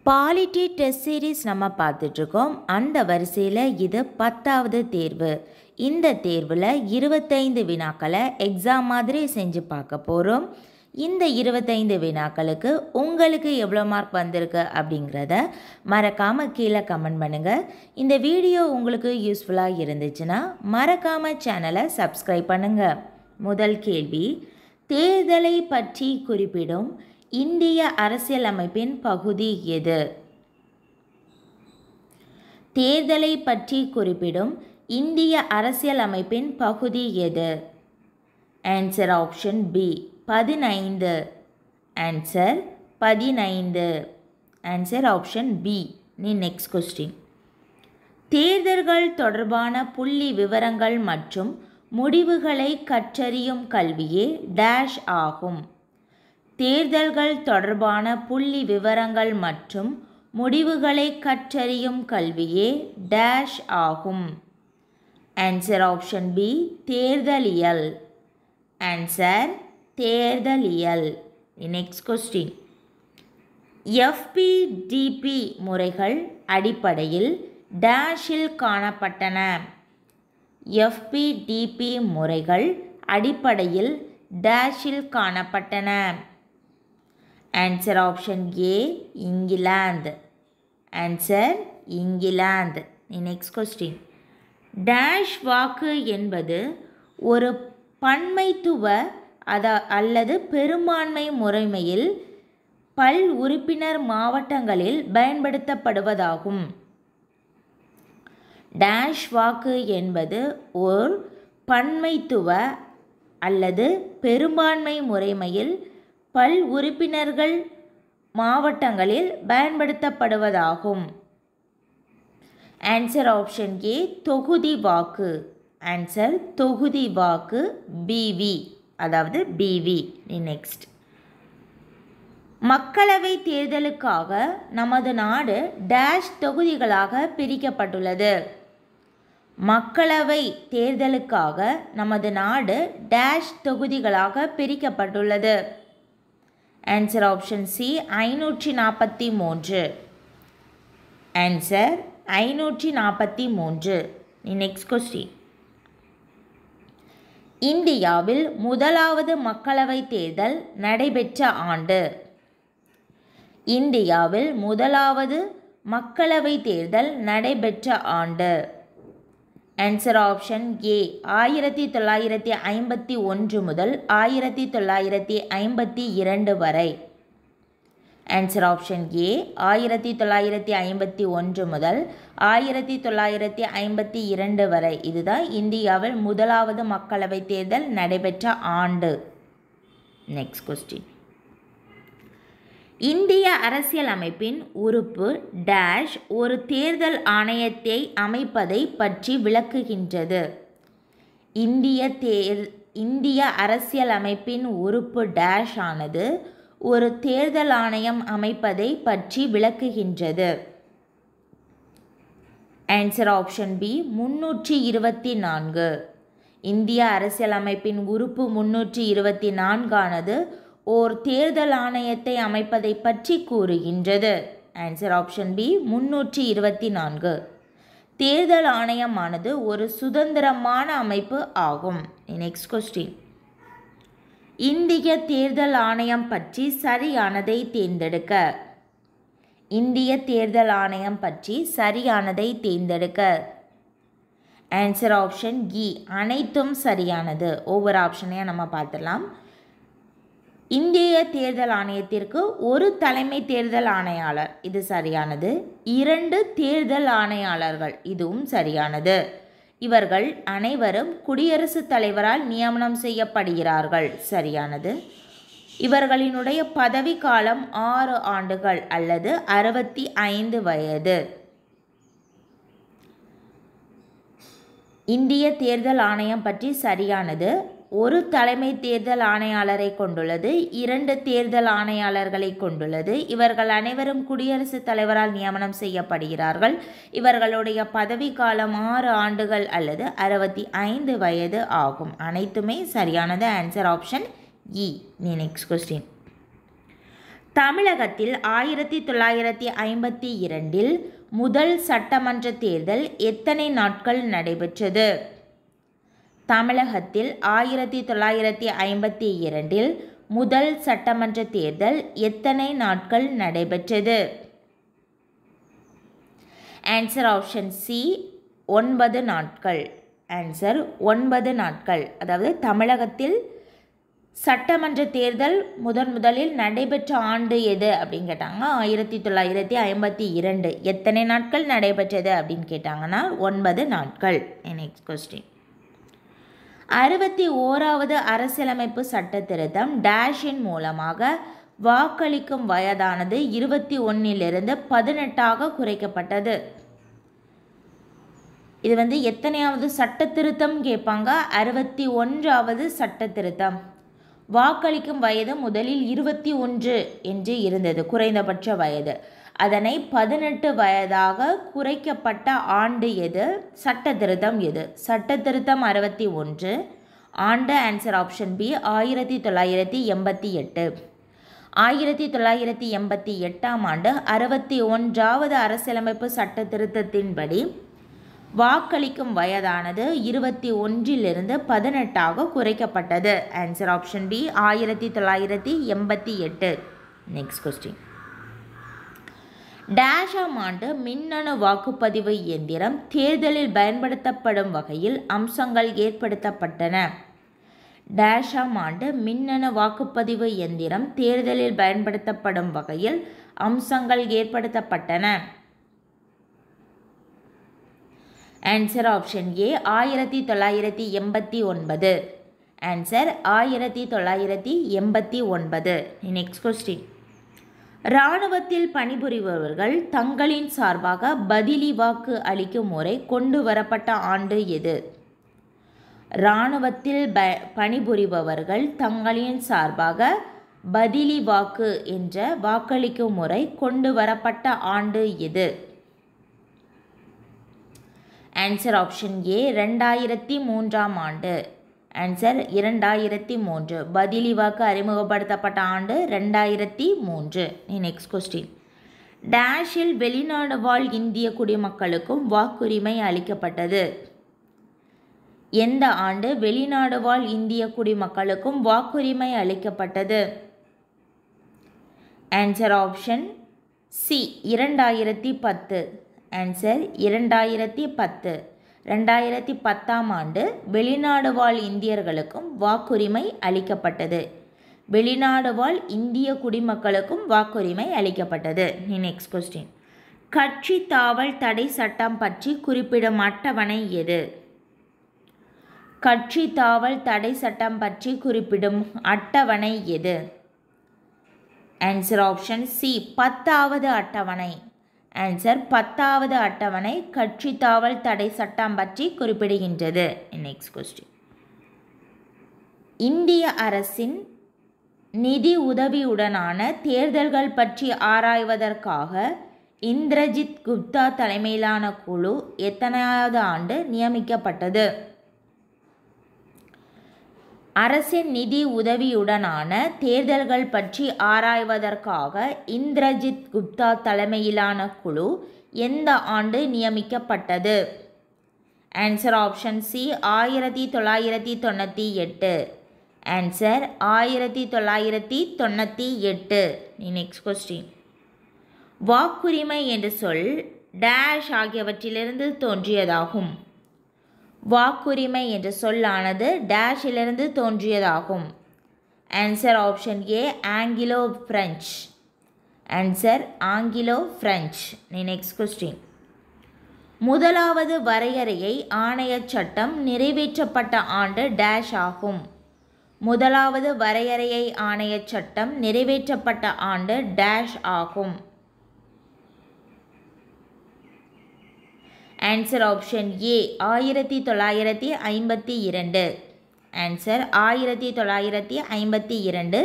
Polity test series நம்ம பார்த்துட்ருக்கோம். அந்த வரிசையில் இது 10வது தேர்வு. இந்த தேர்வில் 25 வினாக்களை எக்ஸாம் மாதிரி செஞ்சு பார்க்க போகிறோம். இந்த 25 வினாக்களுக்கு உங்களுக்கு எவ்வளோ மார்க் வந்திருக்கு அப்படிங்கிறத மறக்காமல் கீழே கமெண்ட் பண்ணுங்கள். இந்த வீடியோ உங்களுக்கு யூஸ்ஃபுல்லாக இருந்துச்சுன்னா மறக்காமல் சேனலை சப்ஸ்கிரைப் பண்ணுங்கள். முதல் கேள்வி, தேர்தலை பற்றி குறிப்பிடும் இந்திய அரசியலமைப்பின் பகுதி எது? தேர்தலை பற்றி குறிப்பிடும் இந்திய அரசியலமைப்பின் பகுதி எது? Answer option B 15. Answer 15. Answer option B. Next question, தேர்தல்கள் தொடர்பான புள்ளி விவரங்கள் மற்றும் முடிவுகளை கற்றறியும் கல்வியே டேஷ் ஆகும். தேர்தல்கள் தொடர்பான புள்ளி விவரங்கள் மற்றும் முடிவுகளை கற்றறியும் கல்வியே டேஷ் ஆகும். ஆன்சர் ஆப்ஷன் பி தேர்தலியல். ஆன்சர் தேர்தலியல். நெக்ஸ்ட் கொஸ்டின், FPDP முறைகள் அடிப்படையில் டேஷில் காணப்பட்டன. FPDP முறைகள் அடிப்படையில் டேஷில் காணப்பட்டன. ஆன்சர் ஆப்ஷன் ஏ England. Answer England. Next question, dash வாக்கு என்பது ஒரு பன்மைத்துவ அல்லது பெரும்பான்மை முறைமையில் பல் உறுப்பினர் மாவட்டங்களில் பயன்படுத்தப்படுவதாகும். டேஷ் வாக்கு என்பது ஒரு பன்மைத்துவ அல்லது பெரும்பான்மை முறைமையில் பல் உறுப்பினர்கள் மாவட்டங்களில் பயன்படுத்தப்படுவதாகும். ஆன்சர் ஆப்ஷன் ஏ தொகுதி வாக்கு. ஆன்சர் தொகுதி வாக்கு பிவி, அதாவது பிவி. நெக்ஸ்ட், மக்களவை தேர்தலுக்காக நமது நாடு டேஷ் தொகுதிகளாக பிரிக்கப்பட்டுள்ளது. மக்களவை தேர்தலுக்காக நமது நாடு டேஷ் தொகுதிகளாக பிரிக்கப்பட்டுள்ளது. Answer option C 543. Answer 543. Next question, இந்தியாவில் முதலாவது மக்களவை தேர்தல் நடைபெற்ற ஆண்டு. இந்தியாவில் முதலாவது மக்களவை தேர்தல் நடைபெற்ற ஆண்டு. ஆன்சர் ஆப்ஷன் ஏ 1951 முதல் 1952 வரை. ஆன்சர் ஆப்ஷன் ஏ 1951 முதல் 1952 வரை. இதுதான் இந்தியாவில் முதலாவது மக்களவை தேர்தல் நடைபெற்ற ஆண்டு. நெக்ஸ்ட் கொஸ்டின், இந்திய அரசியலமைப்பின் உறுப்பு டேஷ் ஒரு தேர்தல் ஆணையத்தை அமைப்பதை பற்றி விளக்குகின்றது. இந்திய அரசியலமைப்பின் உறுப்பு டேஷ் ஆனது ஒரு தேர்தல் ஆணையம் அமைப்பதை பற்றி விளக்குகின்றது. Answer option B 324. இந்திய அரசியலமைப்பின் உறுப்பு 324 ஆனது ஓர் தேர்தல் ஆணையத்தை அமைப்பதை பற்றி கூறுகின்றது. Answer option B 324. தேர்தல் ஆணையமானது ஒரு சுதந்திரமான அமைப்பு ஆகும். நெக்ஸ்ட் கொஸ்டின், இந்திய தேர்தல் ஆணையம் பற்றி சரியானதை தேர்ந்தெடுக்க. இந்திய தேர்தல் ஆணையம் பற்றி சரியானதை தேர்ந்தெடுக்க. ஆன்சர் ஆப்ஷன் இ அனைத்தும் சரியானது. ஒவ்வொரு ஆப்ஷனையும் நம்ம பார்த்துடலாம். இந்திய தேர்தல் ஆணையத்திற்கு ஒரு தலைமை தேர்தல் ஆணையாளர், இது சரியானது. 2 தேர்தல் ஆணையாளர்கள், இதுவும் சரியானது. இவர்கள் அனைவரும் குடியரசுத் தலைவரால் நியமனம் செய்யப்படுகிறார்கள், சரியானது. இவர்களினுடைய பதவி காலம் 6 ஆண்டுகள் அல்லது 65 வயது. இந்திய தேர்தல் ஆணையம் பற்றி சரியானது. ஒரு தலைமை தேர்தல் ஆணையாளரை கொண்டுள்ளது, 2 தேர்தல் ஆணையாளர்களை கொண்டுள்ளது. இவர்கள் அனைவரும் குடியரசுத் தலைவரால் நியமனம் செய்யப்படுகிறார்கள். இவர்களுடைய பதவி காலம் 6 ஆண்டுகள் அல்லது 65 வயது ஆகும். அனைத்துமே சரியானது. ஆன்சர் ஆப்ஷன் இ. நெக்ஸ்ட் கொஸ்டின், தமிழகத்தில் 1952 முதல் சட்டமன்ற தேர்தல் எத்தனை நாட்கள் நடைபெற்றது? தமிழகத்தில் 1952 முதல் சட்டமன்ற தேர்தல் எத்தனை நாட்கள் நடைபெற்றது? ஆன்சர் ஆப்ஷன் சி 9 நாட்கள். ஆன்சர் 9 நாட்கள். அதாவது தமிழகத்தில் சட்டமன்ற தேர்தல் முதலில் நடைபெற்ற ஆண்டு எது அப்படின்னு கேட்டாங்கன்னா 1952. எத்தனை நாட்கள் நடைபெற்றது அப்படின்னு கேட்டாங்கன்னா 9 நாட்கள். Next question. 61வது அரசியலமைப்பு சட்ட திருத்தம் டேஷின் மூலமாக வாக்களிக்கும் வயதானது 21 18 குறைக்கப்பட்டது. இது எத்தனையாவது சட்ட திருத்தம் கேட்பாங்க? 61வது சட்ட திருத்தம். வாக்களிக்கும் வயது முதலில் 21 என்று இருந்தது, குறைந்தபட்ச வயது. அதனை 18 வயதாக குறைக்கப்பட்ட ஆண்டு எது? சட்ட திருத்தம் எது? சட்ட திருத்தம் 61. ஆண்டு ஆன்சர் ஆப்ஷன் பி 1988. 1988ஆம் ஆண்டு 61வது அரசியலமைப்பு சட்ட திருத்தத்தின்படி வாக்களிக்கும் வயதானது 21 18 குறைக்கப்பட்டது. Answer option B 1988. Next question. டேஷாம் ஆண்டு மின்னணு வாக்குப்பதிவு இயந்திரம் தேர்தலில் பயன்படுத்தப்படும் வகையில் அம்சங்கள் ஏற்படுத்தப்பட்டன. டேஷாம் ஆண்டு மின்னணு வாக்குப்பதிவு இயந்திரம் தேர்தலில் பயன்படுத்தப்படும் வகையில் அம்சங்கள் ஏற்படுத்தப்பட்டன. Answer option A 1989. Answer 1989. Next question. இராணுவத்தில் பணிபுரிபவர்கள் தங்களின் சார்பாக பதிலி வாக்கு அளிக்கும் முறை கொண்டு வரப்பட்ட ஆண்டு எது? இராணுவத்தில் பணிபுரிபவர்கள் தங்களின் சார்பாக பதிலி வாக்கு என்ற வாக்களிக்கும் முறை கொண்டு வரப்பட்ட ஆண்டு எது? ஆன்சர் ஆப்ஷன் ஏ 2003ஆம் ஆண்டு. ஆன்சர் 2003. பதிலி வாக்கு அறிமுகப்படுத்தப்பட்ட ஆண்டு 2003. Next question. டேஷில் வெளிநாடு வாழ் இந்திய குடிமக்களுக்கும் வாக்குரிமை அளிக்கப்பட்டது. எந்த ஆண்டு வெளிநாடு வாழ் இந்திய குடிமக்களுக்கும் வாக்குரிமை அளிக்கப்பட்டது? Answer option C 2010. ஆன்சர் 2010. 2010ஆம் ஆண்டு வெளிநாடு வாழ் இந்தியர்களுக்கும் வாக்குரிமை அளிக்கப்பட்டது. வெளிநாடு வாழ் இந்திய குடிமக்களுக்கும் வாக்குரிமை அளிக்கப்பட்டது. Next question. கட்சி தாவல் தடை சட்டம் பற்றி குறிப்பிடும் அட்டவணை எது? கட்சி தாவல் தடை சட்டம் பற்றி குறிப்பிடும் அட்டவணை எது? ஆன்சர் ஆப்ஷன் சி 10வது அட்டவணை. ஆன்சர் 10வது அட்டவணை கட்சி தாவல் தடை சட்டம் பற்றி குறிப்பிடுகின்றது. Next question. இந்திய அரசின் நிதி உதவியுடனான தேர்தல்கள் பற்றி ஆராய்வதற்காக இந்திரஜித் குப்தா தலைமையிலான குழு எத்தனையாவது ஆண்டு நியமிக்கப்பட்டது? அரசின் நிதி உதவியுடனான தேர்தல்கள் பற்றி ஆராய்வதற்காக இந்திரஜித் குப்தா தலைமையிலான குழு எந்த ஆண்டு நியமிக்கப்பட்டது? Answer option C 1998. Answer 1998. Next question. வாக்குரிமை என்ற சொல் டேஷ் ஆகியவற்றிலிருந்து தோன்றியதாகும். வாக்குரிமை என்ற சொல்லானது டேஷிலிருந்து தோன்றியதாகும். Answer option A Anglo French. Answer Anglo French. Next question. முதலாவது வரையறையை ஆணைய சட்டம் நிறைவேற்றப்பட்ட ஆண்டு டேஷ் ஆகும். முதலாவது வரையறையை ஆணைய சட்டம் நிறைவேற்றப்பட்ட ஆண்டு டேஷ் ஆகும். ஆன்சர் ஆப்ஷன் ஏ 1952. ஆன்சர் 1952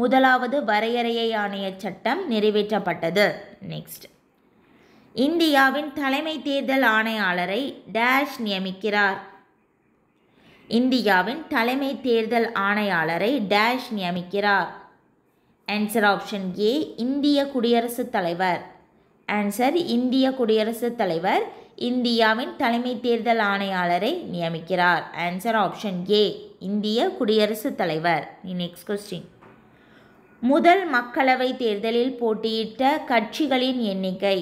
முதலாவது வரையறையை ஆணைய சட்டம் நிறைவேற்றப்பட்டது. நெக்ஸ்ட். இந்தியாவின் தலைமை தேர்தல் ஆணையாளரை டேஷ் நியமிக்கிறார். இந்தியாவின் தலைமை தேர்தல் ஆணையாளரை டேஷ் நியமிக்கிறார். ஆன்சர் ஆப்ஷன் ஏ இந்திய குடியரசுத் தலைவர். ஆன்சர் இந்திய குடியரசுத் தலைவர் இந்தியாவின் தலைமை தேர்தல் ஆணையாளரை நியமிக்கிறார். ஆன்சர் ஆப்ஷன் ஏ இந்திய குடியரசுத் தலைவர். Next question. முதல் மக்களவை தேர்தலில் போட்டியிட்ட கட்சிகளின் எண்ணிக்கை.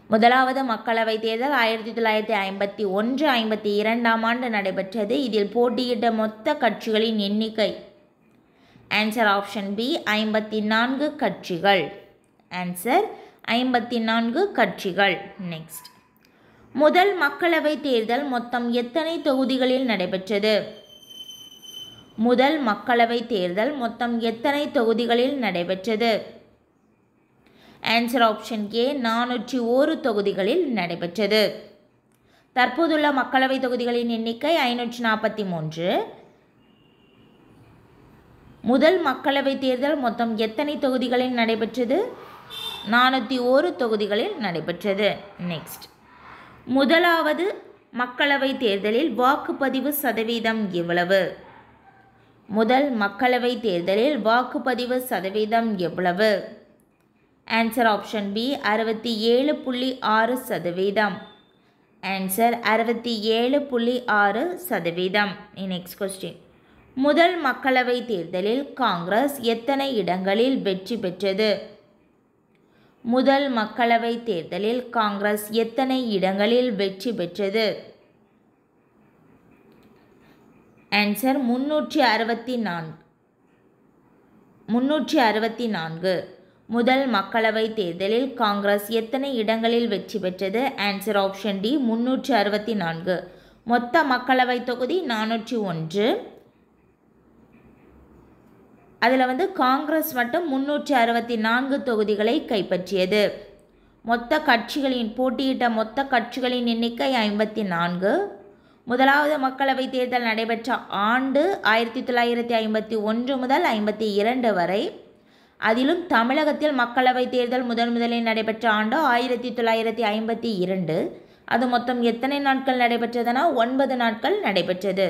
முதலாவது மக்களவை தேர்தல் 1951-52 ஆண்டு நடைபெற்றது. இதில் போட்டியிட்ட மொத்த கட்சிகளின் எண்ணிக்கை. ஆன்சர் ஆப்ஷன் பி 54 கட்சிகள். ஆன்சர் 54 கட்சிகள். நெக்ஸ்ட். முதல் மக்களவை தேர்தல் மொத்தம் எத்தனை தொகுதிகளில் நடைபெற்றது? முதல் மக்களவை தேர்தல் மொத்தம் எத்தனை தொகுதிகளில் நடைபெற்றது? ஆன்சர் ஆப்ஷன் ஏ 401 தொகுதிகளில் நடைபெற்றது. தற்போதுள்ள மக்களவை தொகுதிகளின் எண்ணிக்கை 543. முதல் மக்களவை தேர்தல் மொத்தம் எத்தனை தொகுதிகளில் நடைபெற்றது? 401 தொகுதிகளில் நடைபெற்றது. நெக்ஸ்ட். முதலாவது மக்களவை தேர்தலில் வாக்குப்பதிவு சதவீதம் எவ்வளவு? முதல் மக்களவை தேர்தலில் வாக்குப்பதிவு சதவீதம் எவ்வளவு? Answer option B 67.6%. Answer 67.6%. Next question. முதல் மக்களவை தேர்தலில் காங்கிரஸ் எத்தனை இடங்களில் வெற்றி பெற்றது? முதல் மக்களவை தேர்தலில் காங்கிரஸ் எத்தனை இடங்களில் வெற்றி பெற்றது? ஆன்சர் 364. முதல் மக்களவை தேர்தலில் காங்கிரஸ் எத்தனை இடங்களில் வெற்றி பெற்றது? Answer option D 364. மொத்த மக்களவை தொகுதி 401. அதில் காங்கிரஸ் மட்டும் 364 தொகுதிகளை கைப்பற்றியது. மொத்த கட்சிகளின் போட்டியிட்ட மொத்த கட்சிகளின் எண்ணிக்கை 54. முதலாவது மக்களவை தேர்தல் நடைபெற்ற ஆண்டு 1951 முதல் 52 வரை. அதிலும் தமிழகத்தில் மக்களவை தேர்தல் முதலில் நடைபெற்ற ஆண்டு 1952. அது மொத்தம் எத்தனை நாட்கள் நடைபெற்றதுனா 9 நாட்கள் நடைபெற்றது.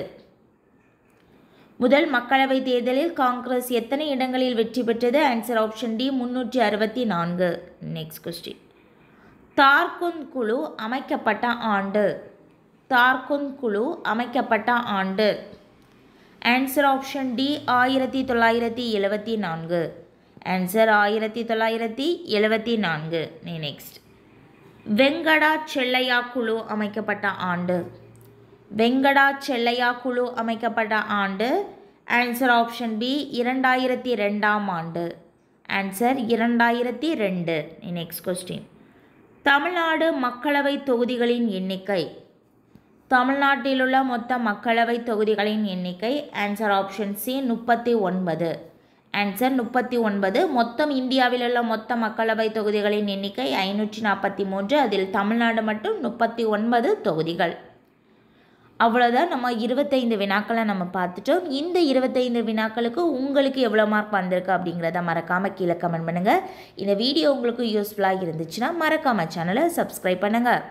முதல் மக்களவை தேர்தலில் காங்கிரஸ் எத்தனை இடங்களில் வெற்றி பெற்றது? Answer option D 364. Next question. Tarkunde குழு அமைக்கப்பட்ட ஆண்டு. தார்குந்த் குழு அமைக்கப்பட்ட ஆண்டு. Answer option D 1974. Answer 1974. Next. Venkata Chelliah குழு அமைக்கப்பட்ட ஆண்டு. வெங்கடா செல்லையா குழு அமைக்கப்பட்ட ஆண்டு. ஆன்சர் ஆப்ஷன் பி 2002 ஆண்டு. ஆன்சர் 2002. Next question. தமிழ்நாடு மக்களவை தொகுதிகளின் எண்ணிக்கை. தமிழ்நாட்டில் உள்ள மொத்த மக்களவை தொகுதிகளின் எண்ணிக்கை. Answer option C 39. ஆன்சர் 39. மொத்தம் இந்தியாவில் உள்ள மொத்த மக்களவை தொகுதிகளின் எண்ணிக்கை 543. அதில் தமிழ்நாடு மட்டும் 39 தொகுதிகள். அவ்வளோதான். நம்ம 25 வினாக்களை நம்ம பார்த்துட்டோம். இந்த 25 வினாக்களுக்கு உங்களுக்கு எவ்வளோ மார்க் வந்திருக்கு அப்படிங்கிறத மறக்காமல் கீழே கமெண்ட் பண்ணுங்கள். இந்த வீடியோ உங்களுக்கு யூஸ்ஃபுல்லாக இருந்துச்சுன்னா மறக்காமல் சேனலை சப்ஸ்கிரைப் பண்ணுங்கள்.